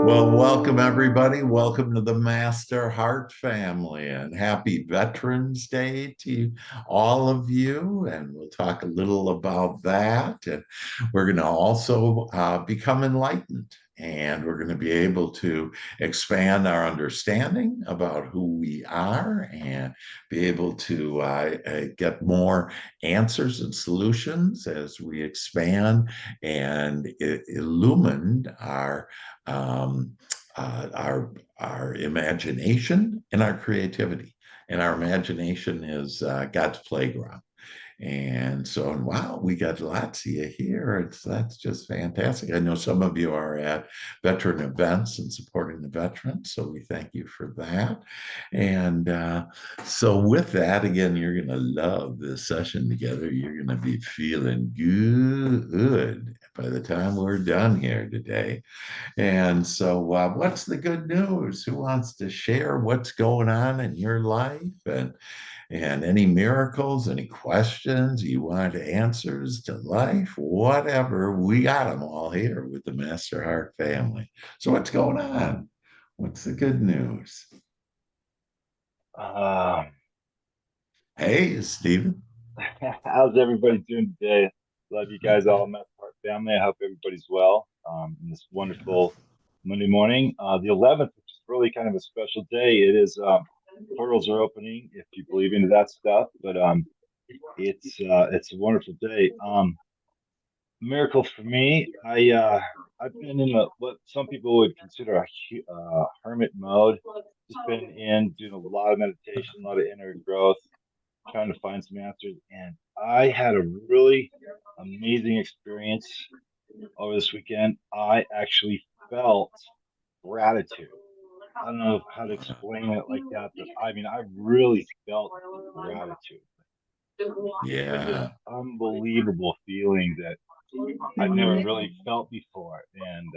Well, welcome everybody. Welcome to the Master Heart family and happy Veterans Day to all of you. And we'll talk a little about that. And we're going to also become enlightened and we're going to be able to expand our understanding about who we are and be able to get more answers and solutions as we expand and illumine um, our imagination and our creativity. And our imagination is God's playground. And so, and wow, we got lots of you here. That's just fantastic. I know some of you are at veteran events and supporting the veterans, so we thank you for that. And so, with that, again, you're going to love this session together. You're going to be feeling good by the time we're done here today. And so, what's the good news? Who wants to share what's going on in your life and any miracles, any questions you want answers to life, whatever? We got them all here with the Master Heart family. So, what's going on? What's the good news? Uh, Hey, Stephen. how's everybody doing today? Love you guys all, Matt Park family. I hope everybody's well in this wonderful Monday morning. The 11th, which is really kind of a special day. It is portals are opening if you believe into that stuff, but it's a wonderful day. Miracle for me. I've been in what some people would consider a hermit mode. Just been in doing a lot of meditation, a lot of inner growth, trying to find some answers. And I had a really amazing experience over this weekend. I actually felt gratitude. I don't know how to explain it like that, but I mean, I really felt gratitude. It was an Yeah. unbelievable feeling that I've never really felt before. And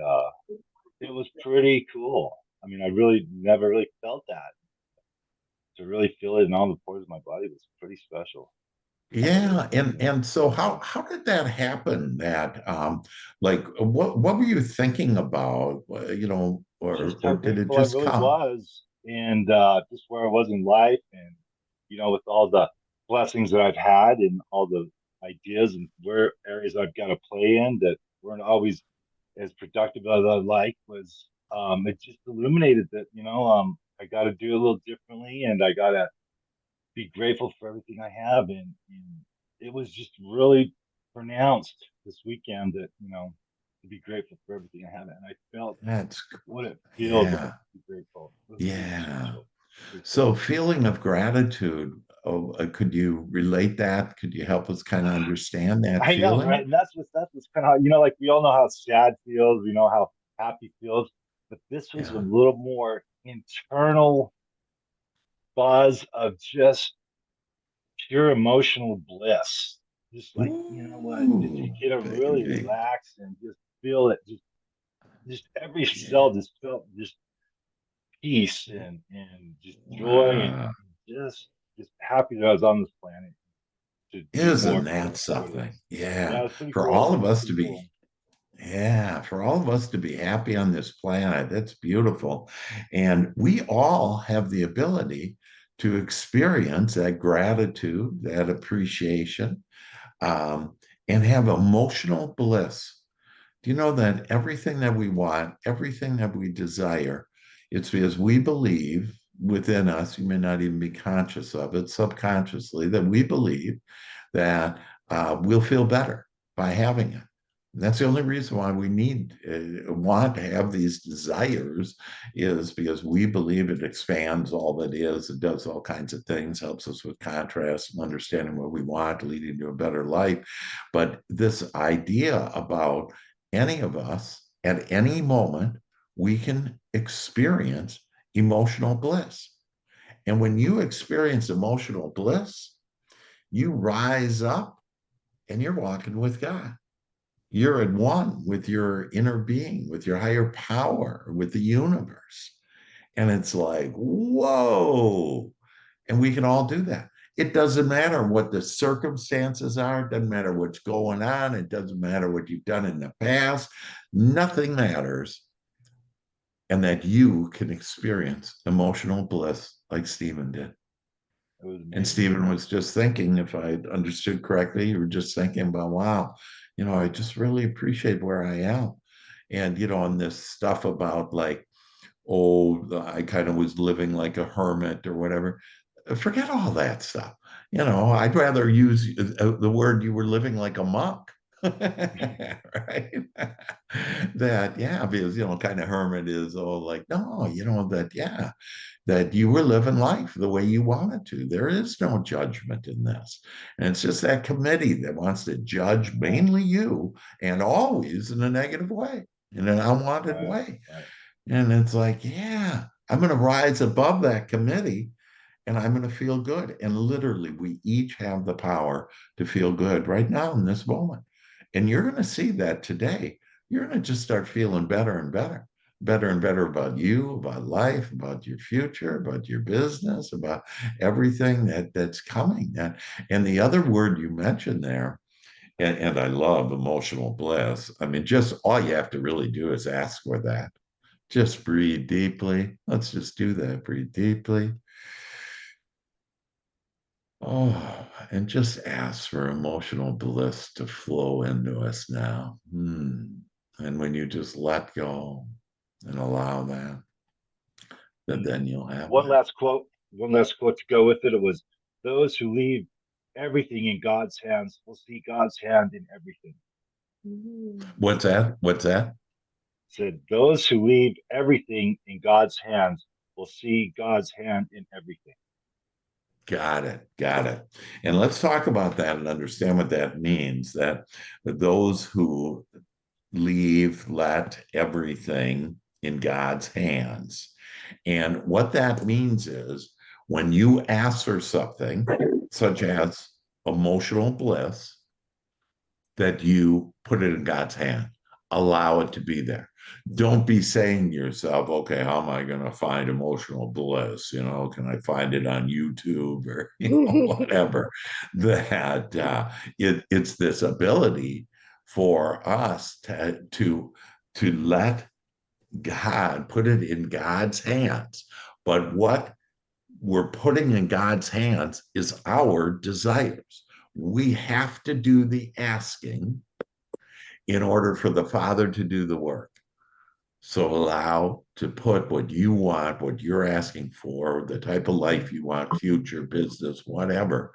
it was pretty cool. I mean, I really never really felt that. To really feel it in all the pores of my body was pretty special. Yeah, and so how did that happen? That like what were you thinking about? Just how Or did it grateful I just really come? was, and just where I was in life, and with all the blessings that I've had, and all the ideas and where areas I've got to play in that weren't always as productive as I like was. It just illuminated that I got to do a little differently, and I got to be grateful for everything I have, and it was just really pronounced this weekend that to be grateful for everything I have, and I felt That's what it feels like yeah, to be grateful. It was pretty yeah. special. Pretty So cool. feeling of gratitude, could you relate that? Could you help us kind of understand that I know, right? feeling? And that's what's kind of like we all know how sad feels, we know how happy feels, but this was a Yeah. little more internal buzz of just pure emotional bliss. Just like, you know what, just you Ooh, get to really baby. relax and just feel it. Just every Yeah. cell just felt just peace and just joy and Wow. just happy that I was on this planet to do more Isn't for that everybody something? else. Yeah, Yeah. it's pretty For all cool. of It's us to pretty be cool. Yeah, for all of us to be happy on this planet, that's beautiful. And we all have the ability to experience that gratitude, that appreciation, and have emotional bliss. Do you know that everything that we want, everything that we desire, it's because we believe within us, you may not even be conscious of it subconsciously, that we believe that we'll feel better by having it. And that's the only reason why we want to have these desires is because we believe it expands all that is. It does all kinds of things, helps us with contrast and understanding what we want, leading to a better life. But this idea about any of us at any moment, we can experience emotional bliss. And when you experience emotional bliss, you rise up and you're walking with God. You're at one with your inner being, with your higher power, with the universe. And it's like, whoa. And we can all do that. It doesn't matter what the circumstances are. It doesn't matter what's going on. It doesn't matter what you've done in the past. Nothing matters and that you can experience emotional bliss like Stephen did. It was And amazing. Stephen was just thinking, if I understood correctly, you were just thinking about, wow, I just really appreciate where I am. And, on this stuff about like, oh, I kind of was living like a hermit or whatever. Forget all that stuff. I'd rather use the word you were living like a monk. Right? That, yeah, because, kind of hermit is all like, no, that, yeah, that you were living life the way you wanted to. There is no judgment in this. And it's just that committee that wants to judge mainly you and always in a negative way, in an unwanted Right, way. right. And it's like, yeah, I'm going to rise above that committee and I'm going to feel good. And literally, we each have the power to feel good right now in this moment. And you're going to see that today. You're going to just start feeling better and better, better and better about you, about life, about your future, about your business, about everything that's coming. And the other word you mentioned there, and I love emotional bliss. I mean, just all you have to really do is ask for that. Just breathe deeply. Let's just do that. Breathe deeply. Oh, and just ask for emotional bliss to flow into us now. And when you just let go and allow that, then you'll have One that. last quote. One last quote to go with it. It was, "Those who leave everything in God's hands will see God's hand in everything." Mm. What's that? What's that? It said, "Those who leave everything in God's hands will see God's hand in everything." Got it. Got it. And let's talk about that and understand what that means. That those who let everything in God's hands. And what that means is when you ask for something, such as emotional bliss, that you put it in God's hand, allow it to be there. Don't be saying to yourself, okay, how am I going to find emotional bliss? Can I find it on YouTube or whatever? That it's this ability for us to let God put it in God's hands. But what we're putting in God's hands is our desires. We have to do the asking in order for the Father to do the work. So allow to put what you want, what you're asking for, the type of life you want, future, business, whatever,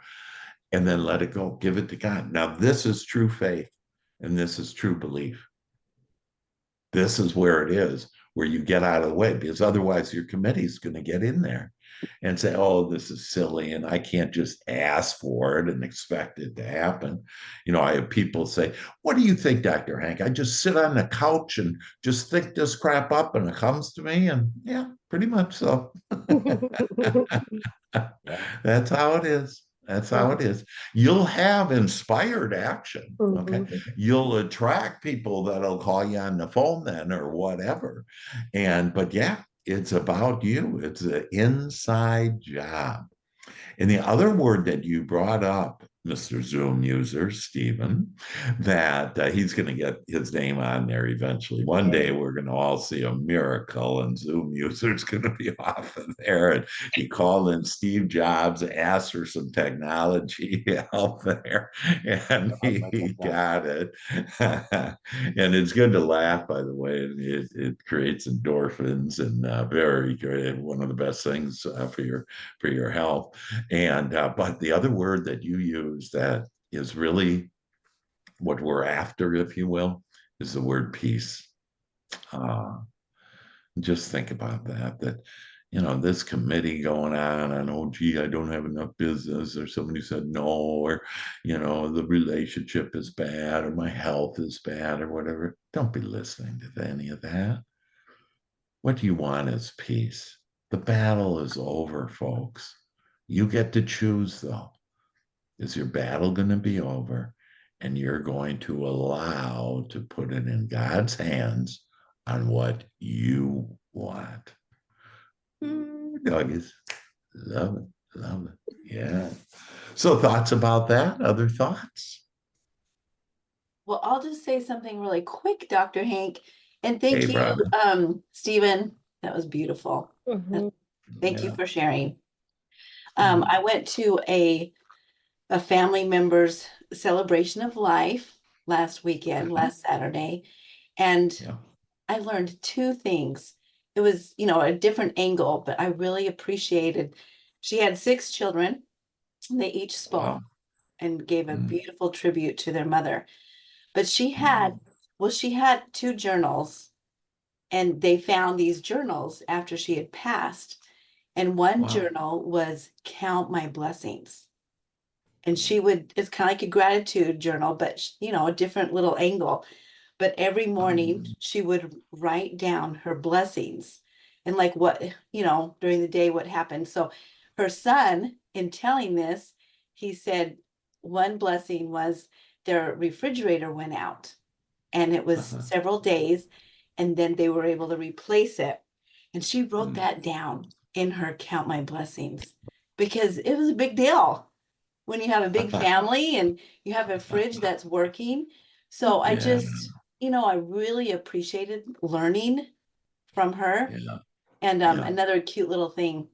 and then let it go. Give it to God. Now, this is true faith and this is true belief. This is where it is, where you get out of the way, because otherwise your committee is going to get in there and say, oh, this is silly, and I can't just ask for it and expect it to happen. I have people say, what do you think, Dr. Hank? I just sit on the couch and just think this crap up and it comes to me. And yeah, pretty much so. Yeah. That's how it is. That's how it is. You'll have inspired action. Okay. Mhm. You'll attract people that'll call you on the phone then or whatever. But yeah, it's about you. It's an inside job. And the other word that you brought up, Mr. Zoom user, Stephen, that he's going to get his name on there eventually. One day we're going to all see a miracle, and Zoom user's going to be off of there. And he called in Steve Jobs, asked for some technology help there, and I'll write he that down. got it. And it's good to laugh, by the way. It creates endorphins and very good. One of the best things for your health. And but the other word that you use that is really what we're after, if you will, is the word peace. Uh, just think about that. This committee going on, oh, gee, I don't have enough business, or somebody said no, or, the relationship is bad, or my health is bad, or whatever. Don't be listening to any of that. What you want is peace. The battle is over, folks. You get to choose, though. Is your battle going to be over? And you're going to allow to put it in God's hands on what you want. Ooh, doggies. Love it. Love it. Yeah. So, thoughts about that? Other thoughts? Well, I'll just say something really quick, Dr. Hank, and Hey, thank you, brother. Stephen. That was beautiful. Mhm. Thank you Yeah. for sharing. Mhm. I went to a family member's celebration of life last weekend, last Saturday, and Yeah. I learned two things. It was, a different angle, but I really appreciated. She had six children. They each spoke Wow. and gave a Mm. beautiful tribute to their mother. But Mm. she had two journals, and they found these journals after she had passed. And one Wow. journal was Count My Blessings. And it's kind of like a gratitude journal, but a different little angle. But every morning she would write down her blessings and like what, during the day, what happened. So her son, in telling this, he said one blessing was their refrigerator went out and it was Uh-huh. several days, and then they were able to replace it. And she wrote Mm. that down in her Count My Blessings because it was a big deal when you have a big family and you have a fridge that's working. So I Yeah. just, I really appreciated learning from her. Yeah. And Yeah. another cute little thing,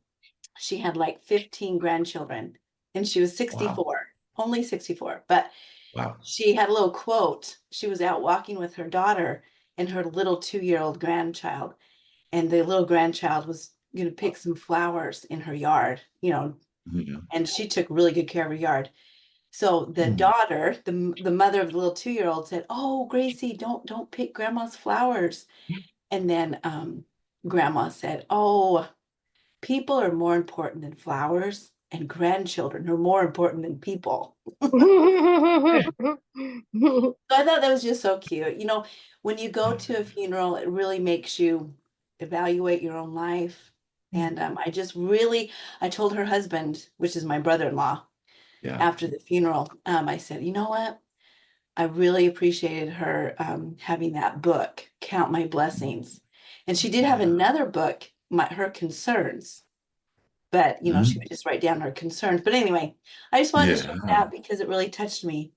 she had like 15 grandchildren and she was Wow. 64, only 64. But Wow. she had a little quote. She was out walking with her daughter and her little 2-year-old grandchild. And the little grandchild was going to pick some flowers in her yard, Yeah. and she took really good care of her yard. So the Mm. daughter, the mother of the little 2-year-old said, "Oh, Gracie, don't pick grandma's flowers." And then grandma said, "Oh, people are more important than flowers, and grandchildren are more important than people." So I thought that was just so cute. When you go to a funeral, it really makes you evaluate your own life. And I told her husband, which is my brother-in-law, Yeah. after the funeral, I said, "You know what? I really appreciated her having that book, Count My Blessings." And she did have Yeah. another book, her concerns, but she Mm. would just write down her concerns. But anyway, I just wanted to share Yeah. that because it really touched me.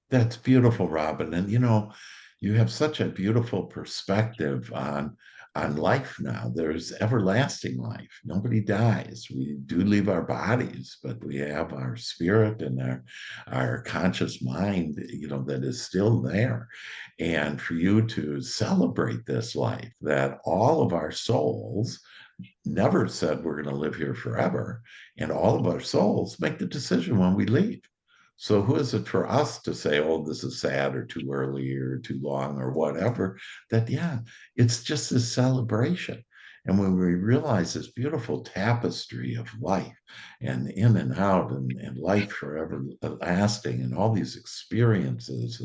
That's beautiful, Robin. And you have such a beautiful perspective on life now. There's everlasting life. Nobody dies. We do leave our bodies, but we have our spirit and our conscious mind, that is still there. And for you to celebrate this life, that all of our souls never said we're going to live here forever, and all of our souls make the decision when we leave. So who is it for us to say, oh, this is sad or too early or too long or whatever? That, yeah, it's just a celebration. And when we realize this beautiful tapestry of life and in and out and life forever lasting and all these experiences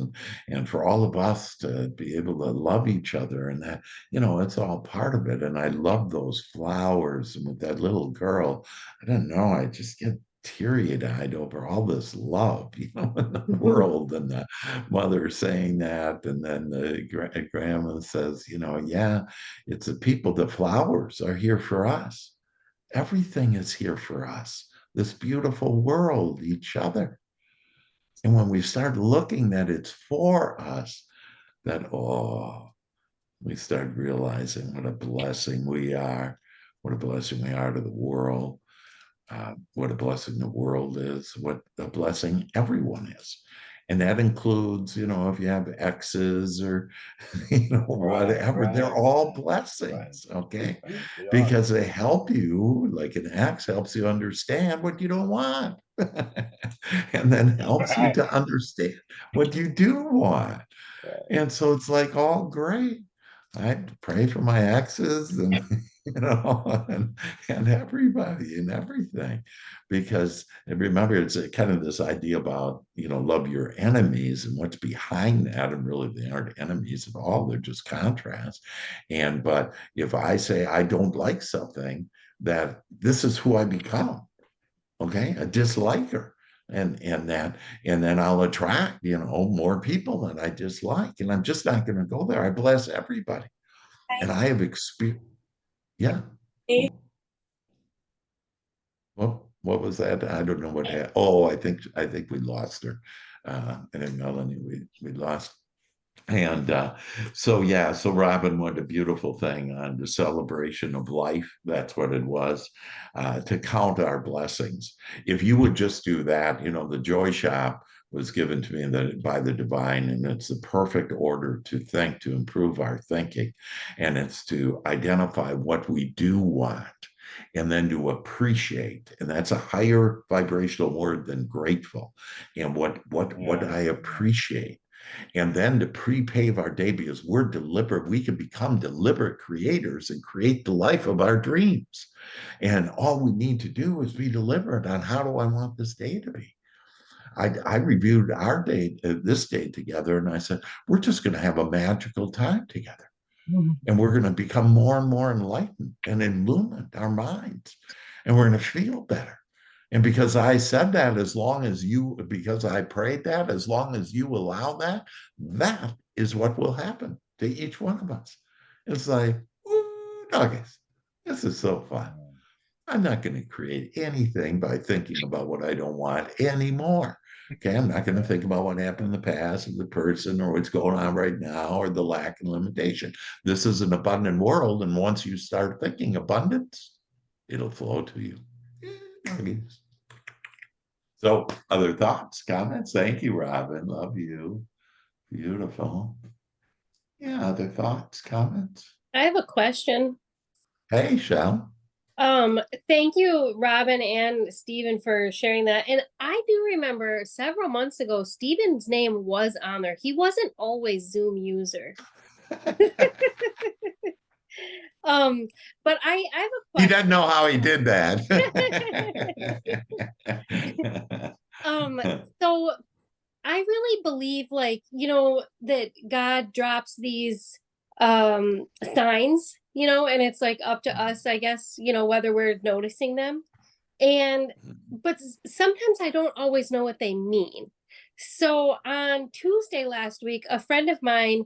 and for all of us to be able to love each other and that, it's all part of it. And I love those flowers and with that little girl, I don't know, I just get teary-eyed over all this love, in the world, and the mother saying that, and then the grandma says, yeah, it's the people, the flowers are here for us. Everything is here for us. This beautiful world, each other. And when we start looking that it's for us, that, oh, we start realizing what a blessing we are, what a blessing we are to the world, what a blessing the world is, what a blessing everyone is. And that includes, if you have exes or, whatever, they're all blessings, okay? They are. Because they help you, like an ex helps you understand what you don't want. And then helps you to understand what you do want. And so it's like all great. I pray for my exes and and everybody and everything. Because and remember, it's kind of this idea about, love your enemies and what's behind that. And really they aren't enemies at all. They're just contrasts. But if I say I don't like something, that this is who I become. Okay, a disliker. And then I'll attract, more people that I dislike. And I'm just not going to go there. I bless everybody. And I have experienced, yeah. Well, what was that? I don't know what happened. Oh, I think we lost her. And then Melanie, we lost. And so Robin, what a beautiful thing on the celebration of life. That's what it was, to count our blessings. If you would just do that, the joy shop was given to me by the divine, and it's the perfect order to think, to improve our thinking. And it's to identify what we do want and then to appreciate. And that's a higher vibrational word than grateful. And what Yeah. I appreciate, and then to pre-pave our day, because we're deliberate, we can become deliberate creators and create the life of our dreams. And all we need to do is be deliberate on, how do I want this day to be. I reviewed our day, this day together, and I said, we're just going to have a magical time together, and we're going to become more and more enlightened and illumine our minds, and we're going to feel better. And because I said that, because I prayed that, as long as you allow that, that is what will happen to each one of us. It's like, ooh, doggies, this is so fun. I'm not going to create anything by thinking about what I don't want anymore. Okay, I'm not going to think about what happened in the past, or the person, or what's going on right now, or the lack and limitation. This is an abundant world, and once you start thinking abundance, it'll flow to you. Doggies. So, other thoughts, comments? Thank you, Robin. Love you. Beautiful. Yeah, other thoughts, comments? I have a question. Hey, Shell. Thank you, Robin and Stephen, for sharing that. And I do remember several months ago, Stephen's name was on there. He wasn't always Zoom user. But I have a He question. doesn't know how he did that. So I really believe, like, that God drops these signs, and it's like up to us, I guess, whether we're noticing them. But sometimes I don't always know what they mean. So on Tuesday last week, a friend of mine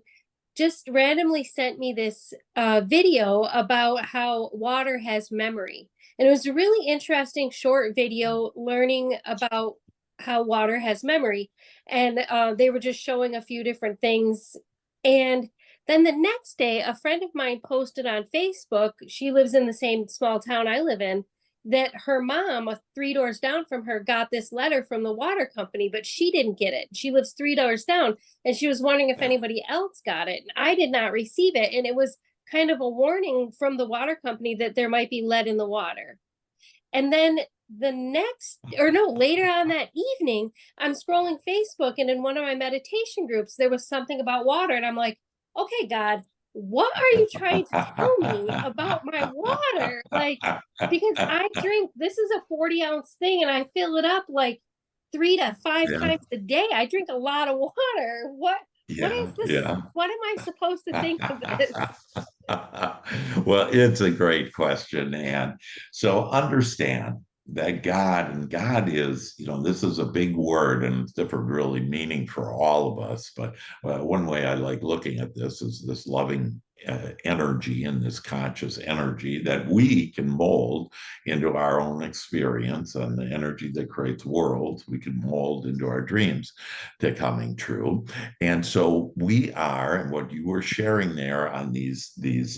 just randomly sent me this video about how water has memory. And it was a really interesting short video learning about how water has memory. And they were just showing a few different things. And then the next day, a friend of mine posted on Facebook, she lives in the same small town I live in, that her mom, 3 doors down from her, got this letter from the water company, but she didn't get it. She lives 3 doors down, and she was wondering if anybody else got it. And I did not receive it. And it was kind of a warning from the water company that there might be lead in the water. And then later on that evening, I'm scrolling Facebook, and in one of my meditation groups, there was something about water. And I'm like, okay, God, what are you trying to tell me about my water? Like, because I drink, this is a 40-ounce thing, and I fill it up like 3 to 5 times a day. I drink a lot of water. What is this? Yeah. What am I supposed to think of this? Well, it's a great question, Ann. So understand that God is, this is a big word, and it's different really meaning for all of us. But one way I like looking at this is this loving energy, and this conscious energy that we can mold into our own experience, and the energy that creates worlds we can mold into our dreams to coming true. And so we are, and what you were sharing there on these we've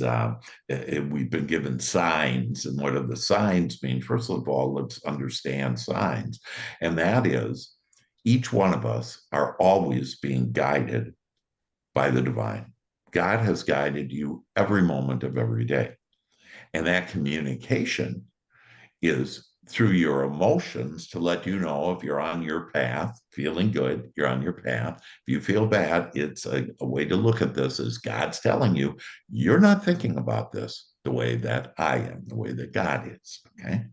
been given signs. And what do the signs mean? First of all, let's understand signs. And that is, each one of us are always being guided by the divine. God has guided you every moment of every day. And that communication is through your emotions to let you know if you're on your path, feeling good, you're on your path. If you feel bad, it's a way to look at this is God's telling you, you're not thinking about this the way that I am, the way that God is. Okay.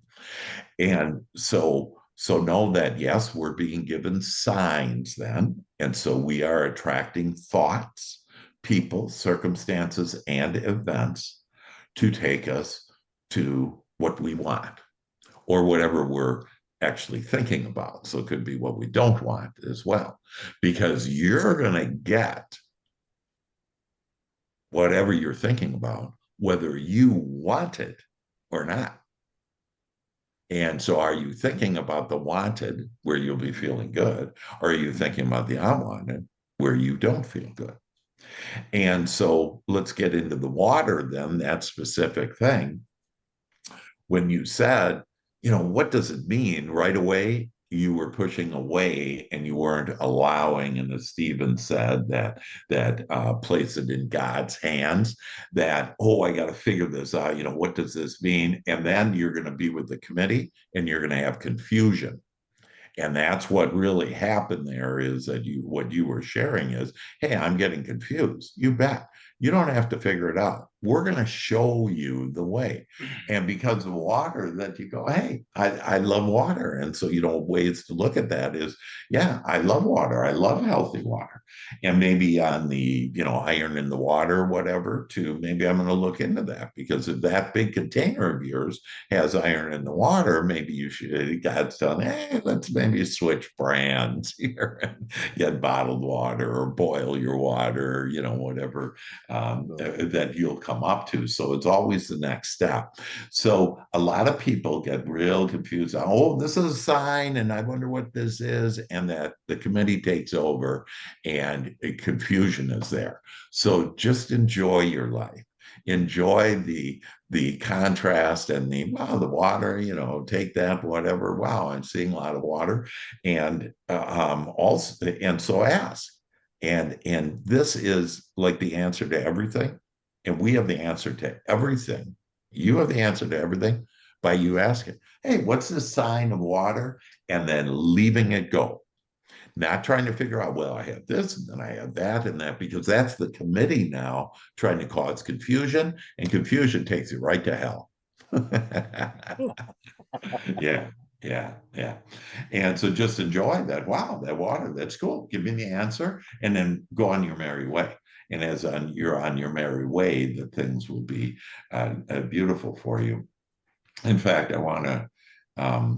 And so know that, yes, we're being given signs then. And so we are attracting thoughts, people, circumstances, and events to take us to what we want, or whatever we're actually thinking about. So it could be what we don't want as well, because you're going to get whatever you're thinking about, whether you want it or not. And so are you thinking about the wanted, where you'll be feeling good? Or are you thinking about the unwanted, where you don't feel good? And so let's get into the water then, that specific thing. When you said, what does it mean right away? You were pushing away and you weren't allowing, and as Stephen said, that place it in God's hands, that, oh, I got to figure this out. What does this mean? And then you're going to be with the committee and you're going to have confusion. And that's what really happened there, is that what you were sharing is, hey, I'm getting confused. You bet. You don't have to figure it out. We're going to show you the way. And because of water, that you go, hey, I love water. And so, ways to look at that is, yeah, I love water. I love healthy water. And maybe on the, iron in the water, whatever, too, maybe I'm going to look into that, because if that big container of yours has iron in the water, maybe you should, God's telling, hey, let's maybe switch brands here and get bottled water or boil your water, whatever that you'll come up to. So it's always the next step. So a lot of people get real confused. Oh, this is a sign, and I wonder what this is. And that the committee takes over and confusion is there. So just enjoy your life. Enjoy the contrast and the water, take that, whatever. Wow, I'm seeing a lot of water. And also, and so ask. And this is like the answer to everything. And we have the answer to everything. You have the answer to everything by you asking, hey, what's the sign of water? And then leaving it go. Not trying to figure out, well, I have this and then I have that and that, because that's the committee now trying to cause confusion, and confusion takes you right to hell. Yeah, yeah, yeah. And so just enjoy that. Wow, that water, that's cool. Give me the answer and then go on your merry way. And as you're on your merry way, the things will be beautiful for you. In fact, I want to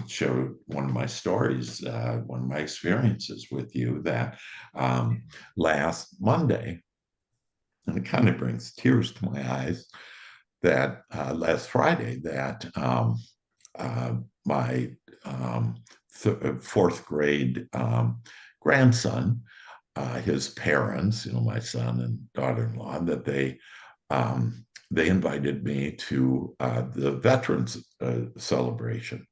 share one of my stories, one of my experiences with you, that last Monday, and it kind of brings tears to my eyes, that last Friday, that my fourth grade grandson, his parents, my son and daughter-in-law, that they invited me to the Veterans celebration.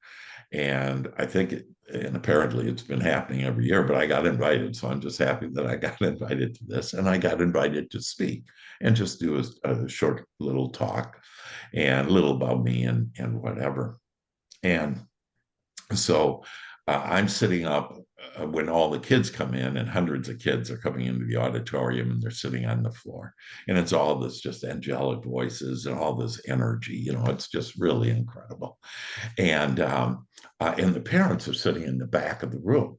And I think, and apparently it's been happening every year, but I got invited. So I'm just happy that I got invited to this. And I got invited to speak and just do a short little talk and a little about me and whatever. And so I'm sitting up when all the kids come in, and hundreds of kids are coming into the auditorium, and they're sitting on the floor. And it's all this just angelic voices and all this energy. It's just really incredible. And the parents are sitting in the back of the room.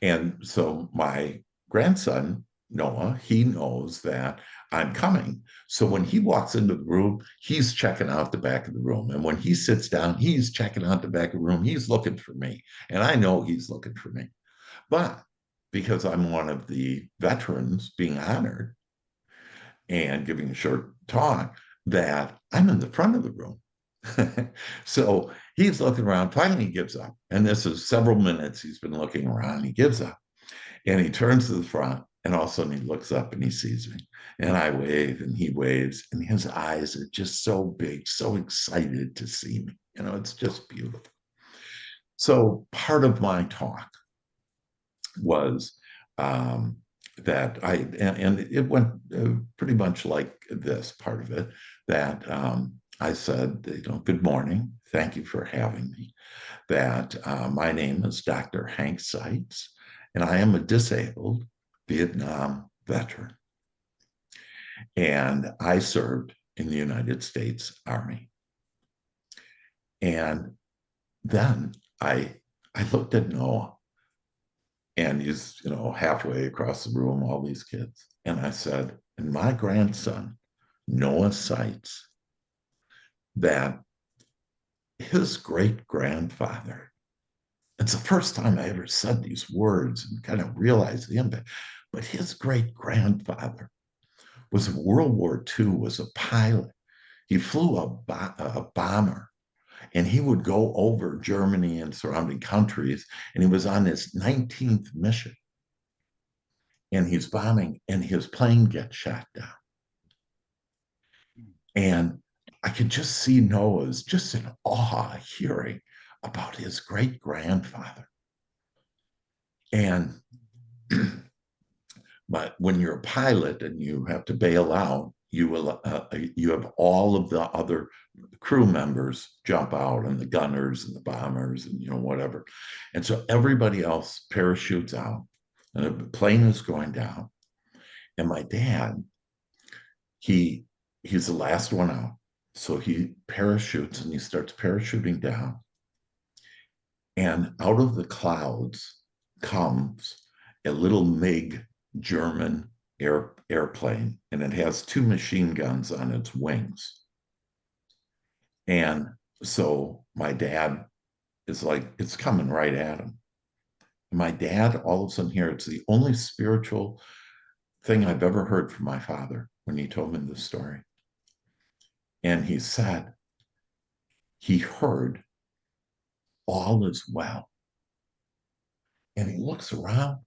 And so my grandson, Noah, he knows that I'm coming. So when he walks into the room, he's checking out the back of the room. And when he sits down, he's checking out the back of the room. He's looking for me. And I know he's looking for me. But because I'm one of the veterans being honored and giving a short talk, that I'm in the front of the room. So he's looking around. Finally, he gives up. And this is several minutes he's been looking around. He gives up. And he turns to the front, and all of a sudden he looks up and he sees me. And I wave and he waves, and his eyes are just so big, so excited to see me. It's just beautiful. So part of my talk was that and it went pretty much like this part of it, that I said, good morning. Thank you for having me. That my name is Dr. Hank Seitz, and I am a disabled Vietnam veteran. And I served in the United States Army. And then I looked at Noah, and he's, halfway across the room, all these kids. And I said, and my grandson, Noah Seitz, that his great-grandfather, it's the first time I ever said these words and kind of realized the impact, but his great-grandfather was in World War II, was a pilot. He flew a bomber, and he would go over Germany and surrounding countries, and he was on his 19th mission. and he's bombing, and his plane gets shot down. And I could just see Noah's just in awe hearing about his great grandfather. And but when you're a pilot and you have to bail out, you have all of the other crew members jump out, and the gunners and the bombers and whatever. And so everybody else parachutes out, and the plane is going down. And my dad, he's the last one out. So he parachutes and he starts parachuting down. And out of the clouds comes a little MiG German airplane, and it has 2 machine guns on its wings. And so my dad is like, it's coming right at him. And my dad, all of a sudden here, it's the only spiritual thing I've ever heard from my father when he told me this story. And he said, he heard, all is well. And he looks around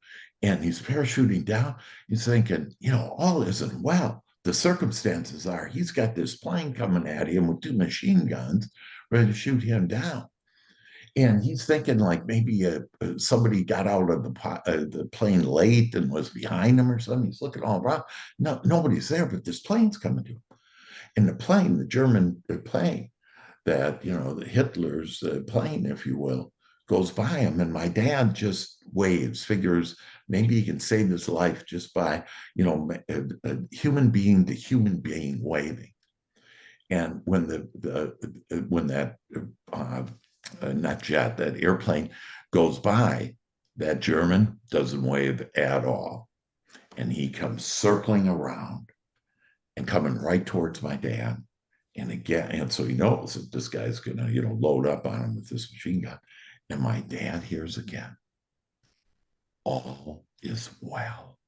and he's parachuting down. He's thinking, all isn't well. The circumstances are he's got this plane coming at him with 2 machine guns ready to shoot him down. And he's thinking like maybe somebody got out of the plane late and was behind him or something. He's looking all around. No, nobody's there, but this plane's coming to him. And the plane, the German plane, that, the Hitler's plane, if you will, goes by him. And my dad just waves, figures maybe he can save his life just by, a human being to human being waving. And when when that not jet, that airplane goes by, that German doesn't wave at all. And he comes circling around and coming right towards my dad. And again, and so he knows that this guy's gonna, load up on him with this machine gun. And my dad hears again, all is well.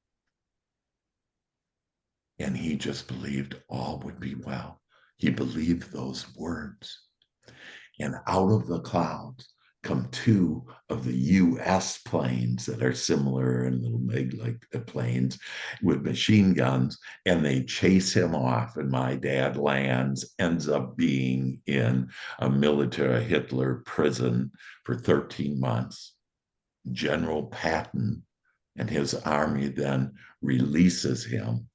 And he just believed all would be well. He believed those words. And out of the clouds come 2 of the US planes that are similar and little MiG-like planes with machine guns, and they chase him off. And my dad lands, ends up being in a Hitler prison for 13 months. General Patton and his army then releases him.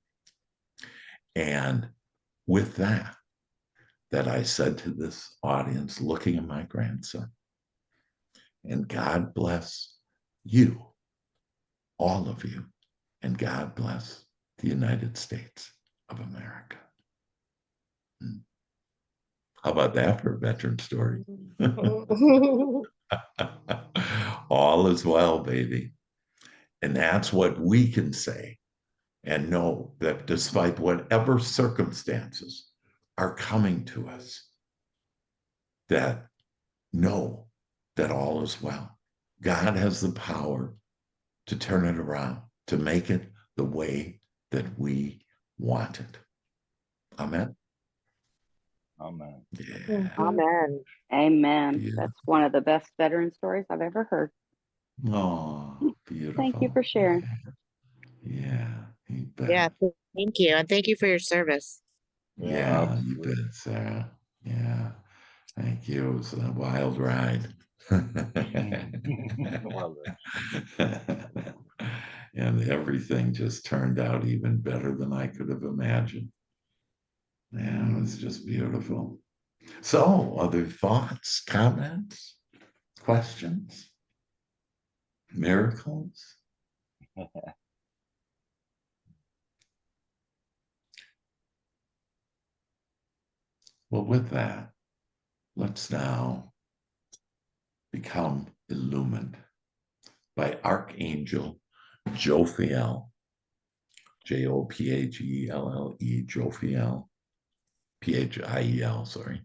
And with that I said to this audience, looking at my grandson, and God bless you, all of you, and God bless the United States of America. How about that for a veteran story? All is well, baby. And that's what we can say and know, that despite whatever circumstances are coming to us, that know that all is well. God has the power to turn it around, to make it the way that we want it. Amen. Amen. Yeah. Amen. Amen. Yeah. That's one of the best veteran stories I've ever heard. Oh, beautiful. Thank you for sharing. Yeah, you bet. Yeah, thank you. And thank you for your service. Yeah, you absolutely. bet, Sarah. Yeah, thank you. It was a wild ride. Well, And everything just turned out even better than I could have imagined. Yeah, it was just beautiful. So, other thoughts, comments, questions, miracles? Well, with that, let's now become illumined by Archangel Jophiel, Jophelle, Jophiel, Phiel, sorry,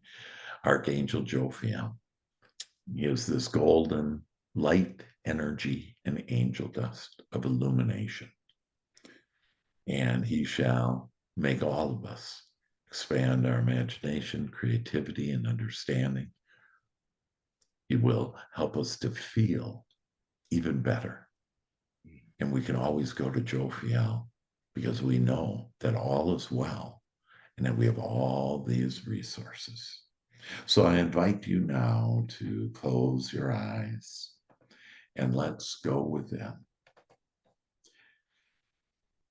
Archangel Jophiel. He is this golden light energy and angel dust of illumination. And he shall make all of us expand our imagination, creativity, and understanding. He will help us to feel even better And we can always go to Jophiel because we know that all is well and that we have all these resources. So I invite you now to close your eyes and let's go within.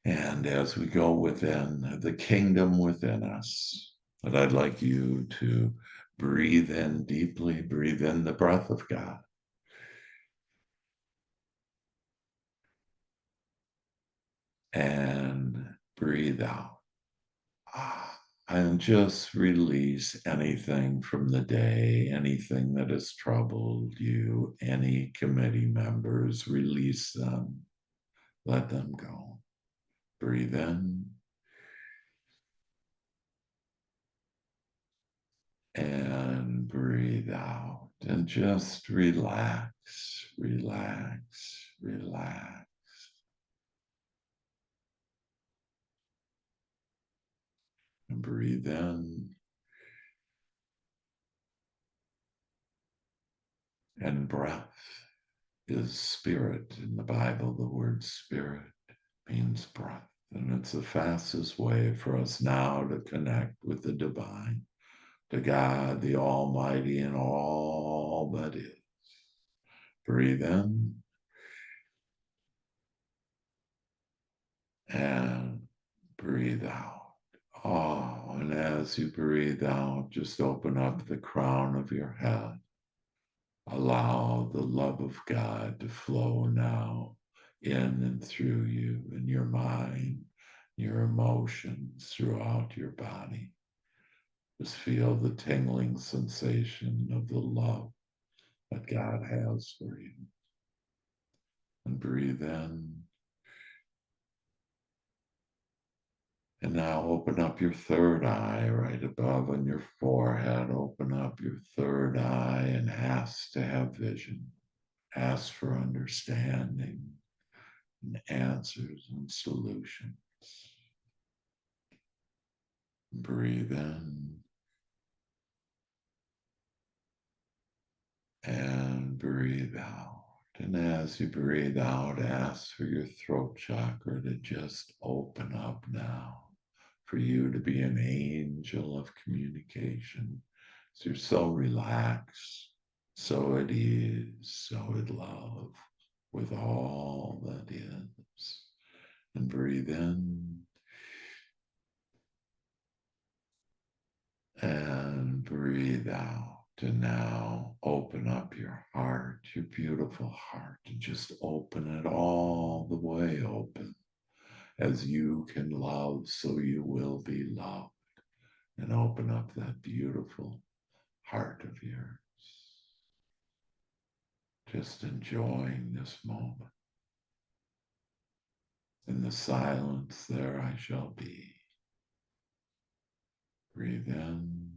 And as we go within the kingdom within us, that I'd like you to breathe in deeply, breathe in the breath of God. And breathe out. And just release anything from the day, anything that has troubled you, any committee members, release them, let them go. Breathe in and breathe out, and just relax, relax, relax. And breathe in and breath is spirit. In the Bible, the word spirit means breath. And it's the fastest way for us now to connect with the divine, to God, the Almighty, and all that is. Breathe in and breathe out. Oh, and as you breathe out, just open up the crown of your head. Allow the love of God to flow now in and through you, in your mind, your emotions, throughout your body. Just feel the tingling sensation of the love that God has for you. And breathe in. And now open up your third eye right above on your forehead. Open up your third eye and ask to have vision. Ask for understanding and answers and solutions. Breathe in and breathe out. And as you breathe out, ask for your throat chakra to just open up now, for you to be an angel of communication. So you're so relaxed, so at ease, so at love with all that is. And breathe in and breathe out. And now open up your heart, your beautiful heart, and just open it all the way open. As you can love, so you will be loved. And open up that beautiful heart of yours. Just enjoying this moment. In the silence, there I shall be. Breathe in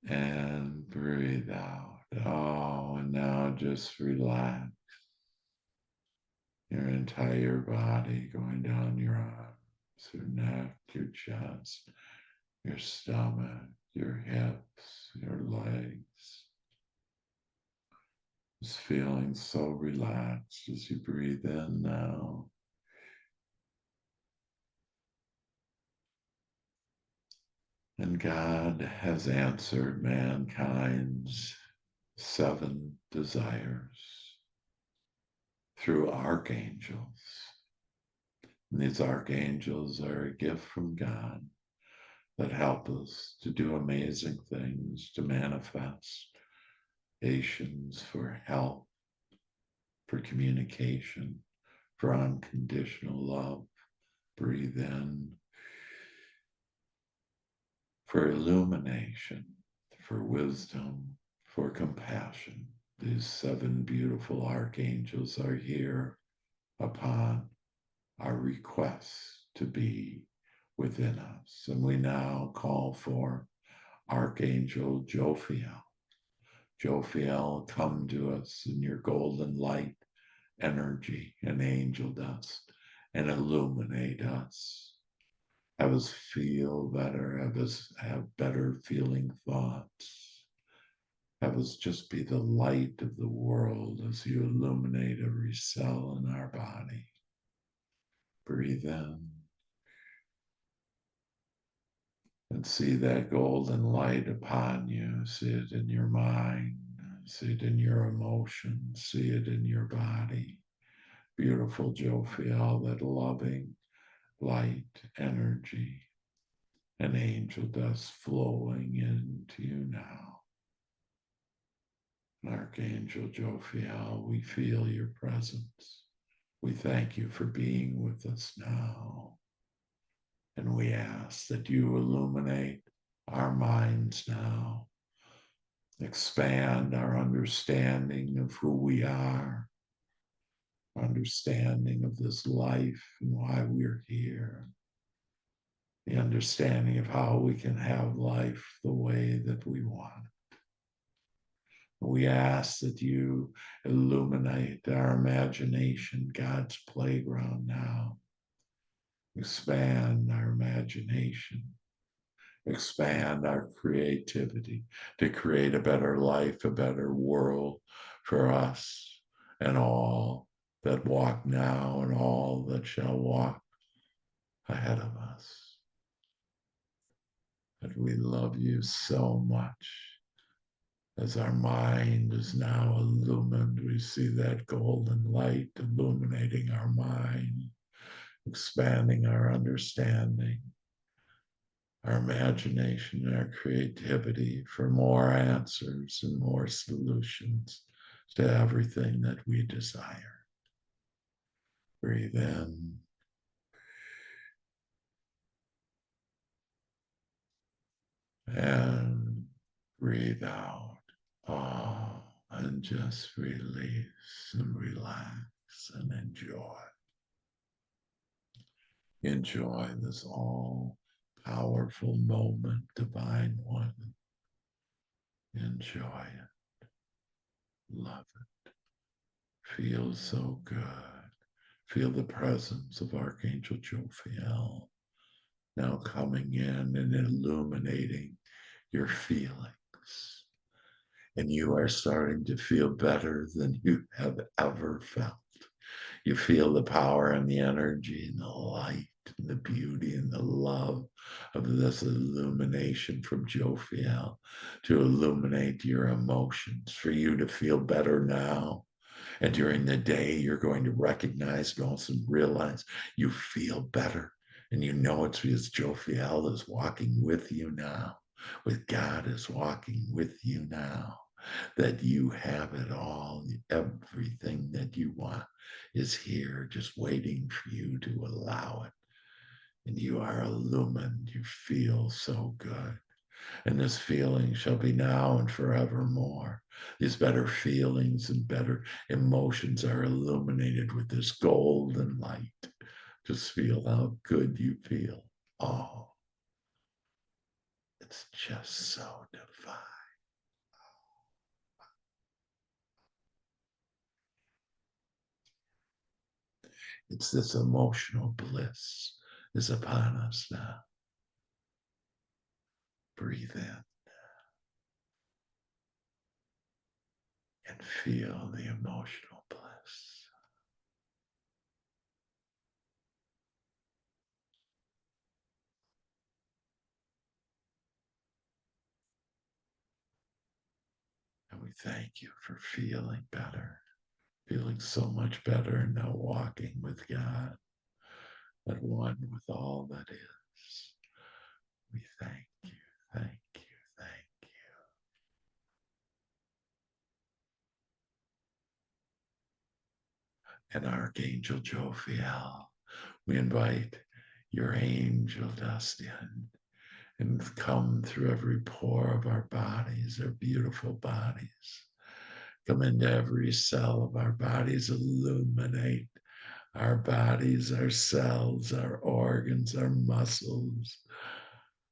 and breathe out. Oh, and now just relax your entire body, going down your arms, your neck, your chest, your stomach, your hips, your legs. Just feeling so relaxed as you breathe in now. And God has answered mankind's 7 desires through archangels. And these archangels are a gift from God that help us to do amazing things, to manifest manifestations for health, for communication, for unconditional love. Breathe in. For illumination, for wisdom, for compassion. These 7 beautiful archangels are here upon our requests to be within us. And we now call for Archangel Jophiel. Jophiel, come to us in your golden light, energy, and angel dust, and illuminate us. Have us feel better, have us have better feeling thoughts. Have us just be the light of the world as you illuminate every cell in our body. Breathe in and see that golden light upon you. See it in your mind, see it in your emotions, see it in your body. Beautiful Jophiel, that loving light energy, an angel dust flowing into you now. Archangel Jophiel, we feel your presence. We thank you for being with us now. And we ask that you illuminate our minds now, expand our understanding of who we are, understanding of this life and why we're here, the understanding of how we can have life the way that we want. We ask that you illuminate our imagination, God's playground now. Expand our imagination, expand our creativity to create a better life, a better world for us and all that walk now and all that shall walk ahead of us. And we love you so much. As our mind is now illumined, we see that golden light illuminating our mind, expanding our understanding, our imagination, our creativity for more answers and more solutions to everything that we desire. Breathe in. And breathe out. And just release and relax and enjoy. Enjoy this all powerful moment, Divine One. Enjoy it. Love it. Feel so good. Feel the presence of Archangel Jophiel now coming in and illuminating your feelings. And you are starting to feel better than you have ever felt. You feel the power and the energy and the light and the beauty and the love of this illumination from Jophiel to illuminate your emotions, for you to feel better now. And during the day, you're going to recognize and also realize you feel better. And you know it's because Jophiel is walking with you now, with God is walking with you now, that you have it all. Everything that you want is here, just waiting for you to allow it. And you are illumined. You feel so good. And this feeling shall be now and forevermore. These better feelings and better emotions are illuminated with this golden light. Just feel how good you feel. Oh, it's just so divine. It's this emotional bliss is upon us now. Breathe in and feel the emotional bliss. And we thank you for feeling better, feeling so much better, and now walking with God, at one with all that is. We thank you, thank you, thank you. And Archangel Jophiel, we invite your angel dust in and come through every pore of our bodies, our beautiful bodies. Come into every cell of our bodies, illuminate our bodies, our cells, our organs, our muscles,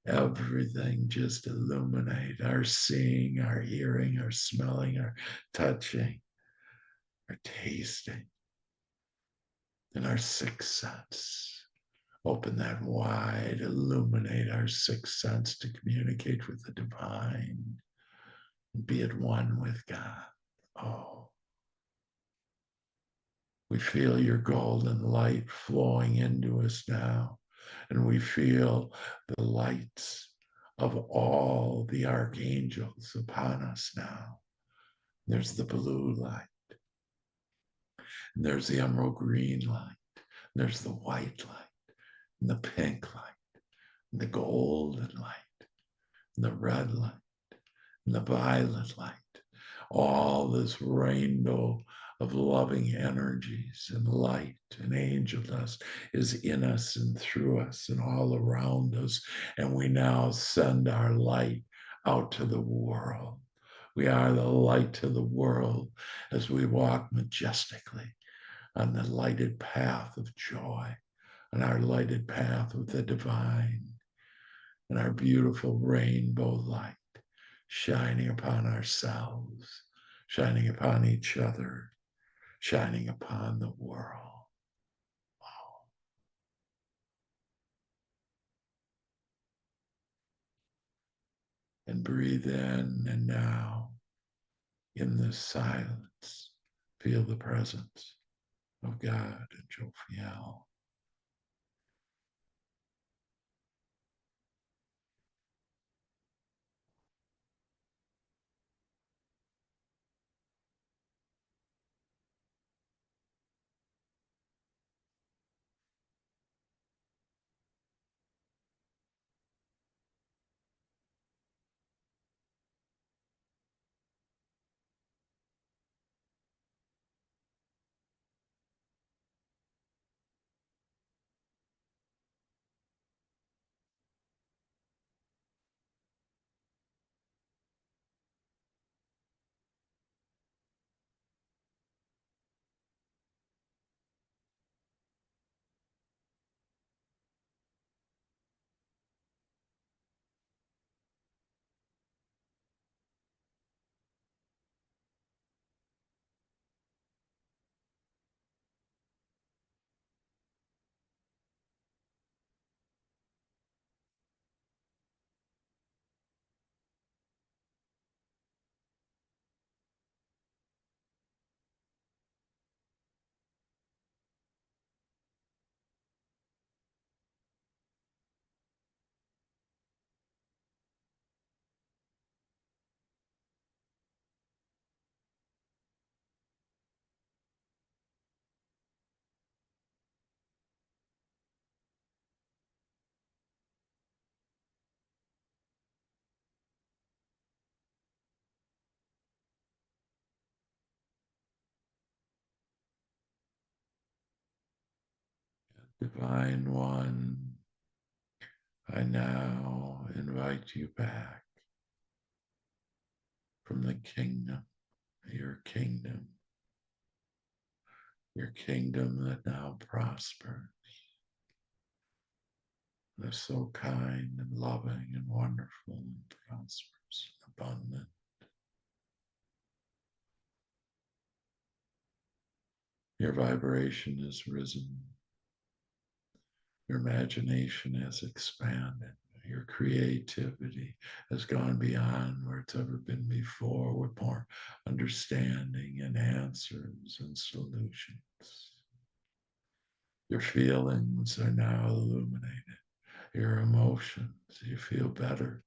everything. Just illuminate our seeing, our hearing, our smelling, our touching, our tasting, and our sixth sense. Open that wide, illuminate our sixth sense to communicate with the divine. be at one with God. Oh, we feel your golden light flowing into us now, and we feel the lights of all the archangels upon us now. There's the blue light, and there's the emerald green light, and there's the white light, and the pink light, and the golden light, and the red light, and the violet light. All this rainbow of loving energies and light and angel dust is in us and through us and all around us. And we now send our light out to the world. We are the light to the world as we walk majestically on the lighted path of joy, on our lighted path with the divine, and our beautiful rainbow light shining upon ourselves, shining upon each other, shining upon the world. Wow. And breathe in, and now in this silence, feel the presence of God and Jophiel. Divine One, I now invite you back from the kingdom, your kingdom that now prospers, and is so kind and loving and wonderful and prosperous and abundant. Your vibration has risen. Your imagination has expanded. Your creativity has gone beyond where it's ever been before, with more understanding and answers and solutions. Your feelings are now illuminated. Your emotions, you feel better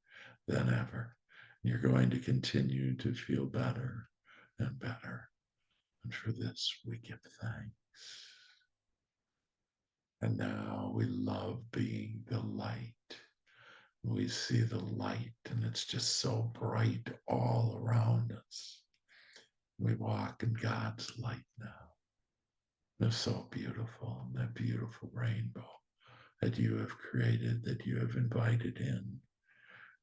than ever. You're going to continue to feel better and better. And for this, we give thanks. And now we love being the light. We see the light, and it's just so bright all around us. We walk in God's light now. It's so beautiful, that beautiful rainbow that you have created, that you have invited in,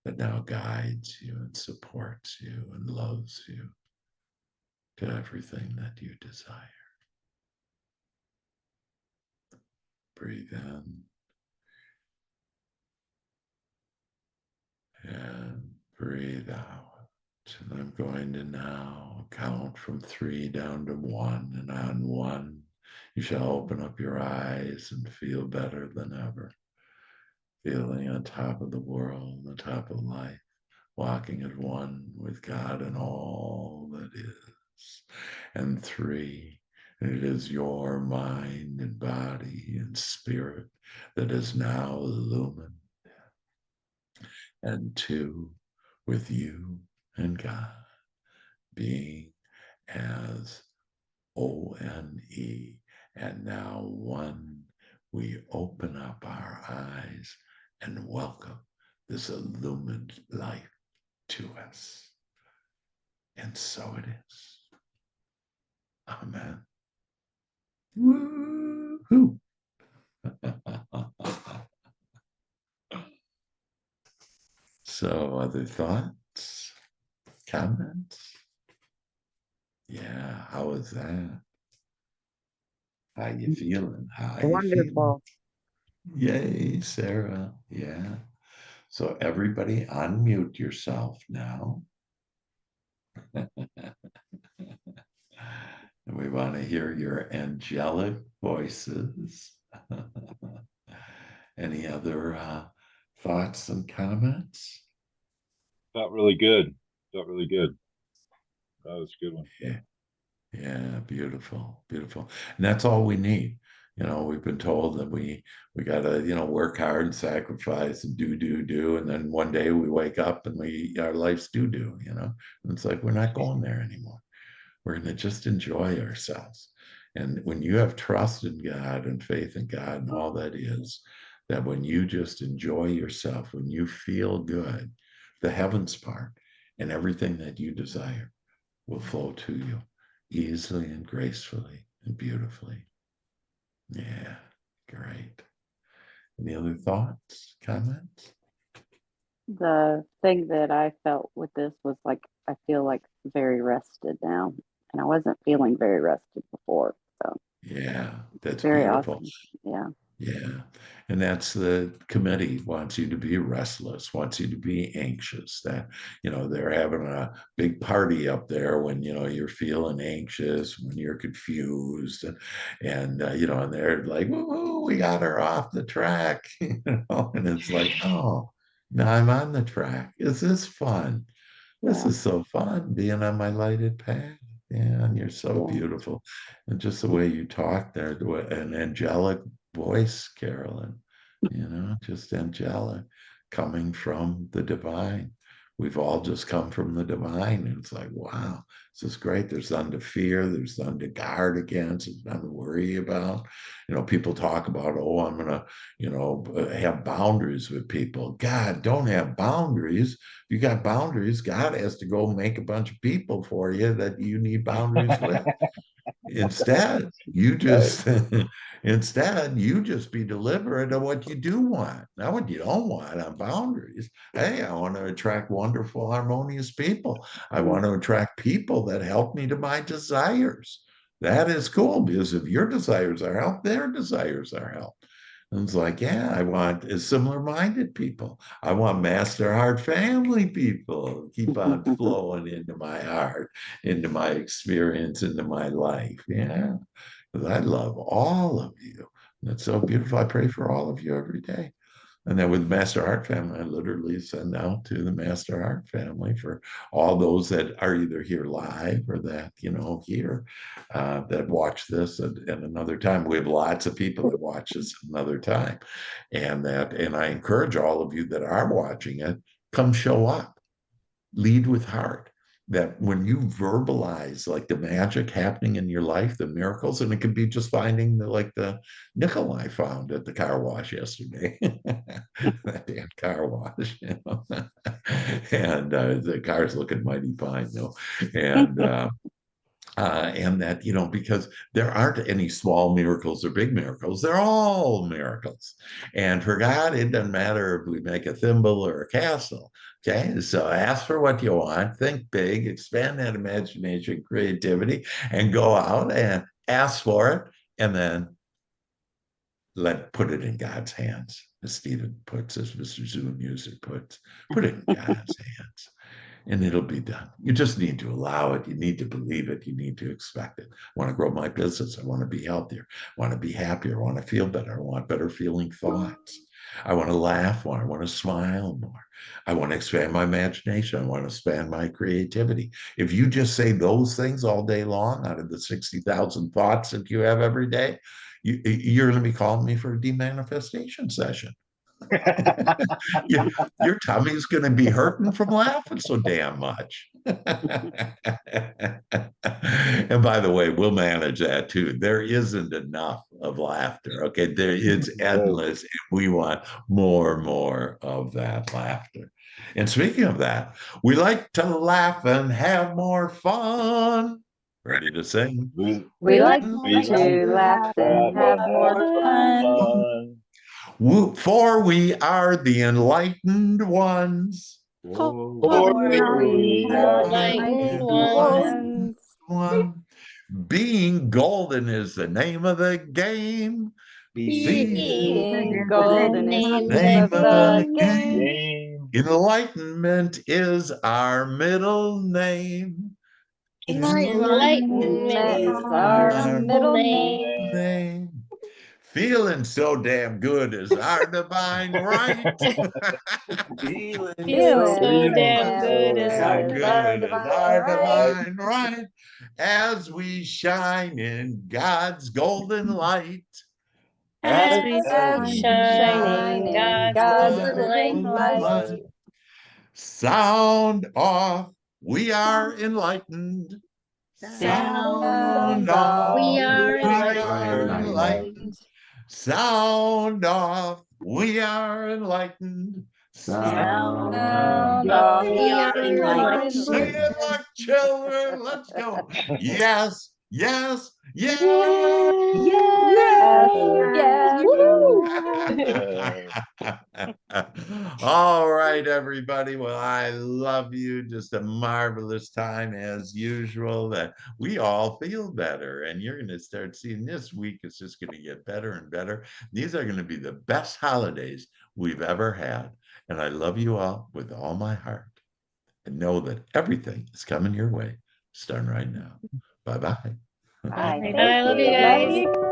that now guides you and supports you and loves you to everything that you desire. Breathe in and breathe out. And I'm going to now count from 3 down to 1. And on 1, you shall open up your eyes and feel better than ever. Feeling on top of the world, on top of life. walking as one with God and all that is. And 3, it is your mind and body and spirit that is now illumined. And 2, with you and God being as ONE, and now 1, we open up our eyes and welcome this illumined life to us. And so it is. Amen. Woo-hoo. So, other thoughts, comments? Yeah, how was that? How you feeling? How you feeling? Wonderful. Yay, Sarah. Yeah. So everybody unmute yourself now. And we want to hear your angelic voices. Any other thoughts and comments? Felt really good. Felt really good. That was a good one. Yeah. Yeah, beautiful, beautiful. And that's all we need. We've been told that we gotta, work hard and sacrifice and do. And then one day we wake up and our life's do. And it's like we're not going there anymore. We're gonna just enjoy ourselves. And when you have trust in God and faith in God and all that is, that when you just enjoy yourself, when you feel good, the heavens part and everything that you desire will flow to you easily and gracefully and beautifully. Yeah, great. Any other thoughts, comments? The thing that I felt with this was like, I feel like very rested now. And I wasn't feeling very rested before. So Yeah, that's very beautiful. awesome. Yeah. Yeah. And that's the committee wants you to be restless, wants you to be anxious. That, they're having a big party up there when, you're feeling anxious, when you're confused. And they're like, woo, we got her off the track, and it's like, oh, now I'm on the track. Is this fun? This Yeah. is so fun being on my lighted path. Yeah, and you're so Yeah. beautiful. And just the way you talk there, an angelic voice, Carolyn, just angelic, coming from the divine. We've all just come from the divine. And it's like, wow, this is great. There's none to fear. There's none to guard against. There's none to worry about. People talk about, oh, I'm going to, have boundaries with people. God, don't have boundaries. If you got boundaries, God has to go make a bunch of people for you that you need boundaries with. Instead, you just be deliberate of what you do want, not what you don't want on boundaries. Hey, I want to attract wonderful, harmonious people. I want to attract people that help me to my desires. That is cool because if your desires are help, their desires are help. And it's like, yeah, I want similar-minded people. I want master heart family people. Keep on flowing into my heart, into my experience, into my life. Yeah, because I love all of you. That's so beautiful. I pray for all of you every day. And then with Master Heart Family, I literally send out to the Master Heart Family for all those that are either here live or that, here that watch this at another time. We have lots of people that watch this another time. And I encourage all of you that are watching it, come show up, lead with heart. That when you verbalize like the magic happening in your life, the miracles, and it could be just finding the nickel I found at the car wash yesterday, that damn car wash, and the car's looking mighty fine though, and that, because there aren't any small miracles or big miracles. They're all miracles. And for God, it doesn't matter if we make a thimble or a castle. Okay. So ask for what you want, think big, expand that imagination, creativity, and go out and ask for it. And then put it in God's hands, as Stephen puts, as Mr. Zoom user puts, put it in God's hands. and it'll be done. You just need to allow it. You need to believe it. You need to expect it. I want to grow my business. I want to be healthier. I want to be happier. I want to feel better. I want better feeling thoughts. I want to laugh more. I want to smile more. I want to expand my imagination. I want to expand my creativity. If you just say those things all day long out of the 60,000 thoughts that you have every day, you're going to be calling me for a demanifestation session. Your tummy's going to be hurting from laughing so damn much. And by the way, we'll manage that too. There isn't enough of laughter. Okay, it's endless. And we want more and more of that laughter. And speaking of that, we like to laugh and have more fun. Ready to sing? We like We to laugh and have more fun. For we are the enlightened ones. For We are enlightened ones. One. Being golden is the name of the game. Being golden is the Name name of the game. game. Enlightenment is our middle name. Enlightenment Is is our our middle name. Name. Feeling so damn good is our divine right. Feeling so Feeling damn good good is How our is good our divine is divine our right. divine right as we shine in God's golden light. as we As we shine in God's golden golden light. light. Sound off, we are enlightened. Sound off, We are we are enlightened. enlightened. Sound off, we are enlightened. Sound off, off. We are Sing enlightened. it like children, let's go. Yes, yes, yes. Yes, yes. All right, everybody. Well, I love you. Just a marvelous time as usual. That we all feel better, and you're going to start seeing this week. It's just going to get better and better. These are going to be the best holidays we've ever had, and I love you all with all my heart. And know that everything is coming your way, starting right now. Bye-bye. Bye. I love you guys. Love you.